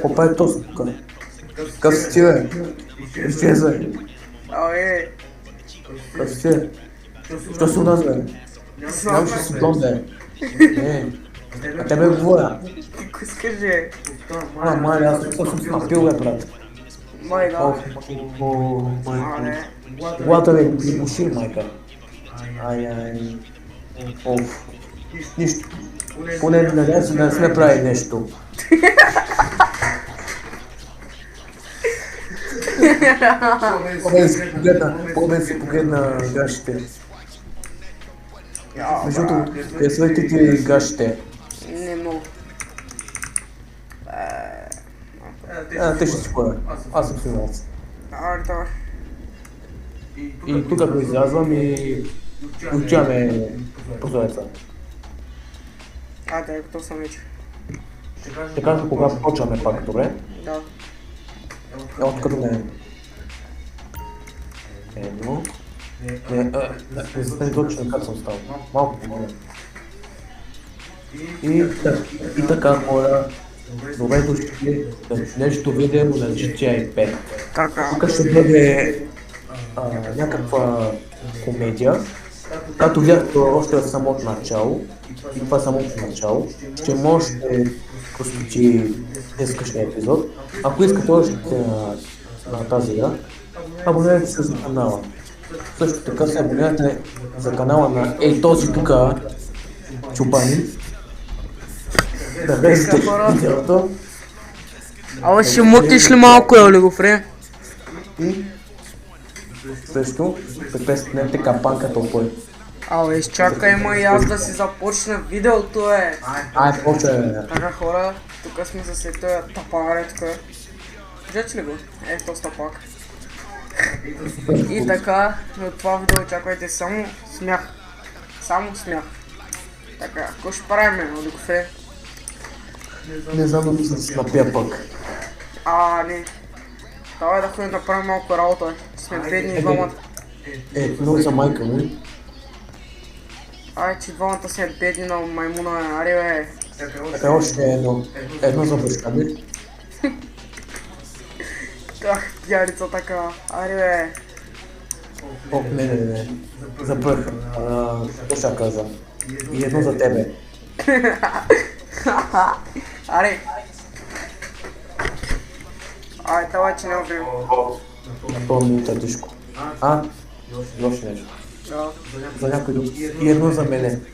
Опа е то тук. Какъв си ти, бе? Изчезвай. Абе, Какъв си ти, бе? Що си у нас, бе? Знам, че си дом, бе. Не, а тебе говоря. какво искаш, бе? Мали, аз тук съм напил, бе, брат. Май да. Оф, майко. Абе, Глата ми буши, майка. Ай. Оф. Нищо. Поне надявам се да не сме правили нещо. По-мен си погледна гащите. Между другото, харесвайте ти гащите. не мога. Те ще си поя. Аз съм финанс. Абе, давай. И тук го излязвам и учаваме прозореца. Да, готов съм вече. Ще кажа кога почваме пак, добре? Да. От като не. Едно. Не знам точно как съм стал. Малко по-малко. И така, хора. Добре дошли на нещо видео на GTA 5. Така. Тук ще бъде някаква комедия, както видяхте още в самото начало, и това самото начало, ще можете посвети днескашния епизод. Ако искате още на тази игра, абонирайте се за канала. Също така се абонирайте за канала на този тук чупани. Да влезете в видеото. Абе, ще мъкнеш ли малко, Олигофре? И също прекъснете кампанката опой. Абе, изчакай ма и аз да си започна видеото, е. Ай, почва. Така, хора, тук сме за след този тапаре, тук. Виждате ли го? То стапак. И така, от това видео очаквайте само смях. Само смях. Така, какво ще правим, Олигофре? Не знам да се напия пък. Не. Давай да ходим да правим малко работа, сме бедни двамата. Много за майка ми. Че двамата сме бедни на маймуна, аре бе. Така още едно за баща ми. Пиярица така, аре бе. Не. За първ. Какво ще каза? И едно за тебе. Аре. Това че не убил. На това минута тишко. Още нещо. Да. За някой друг. И едно за мене.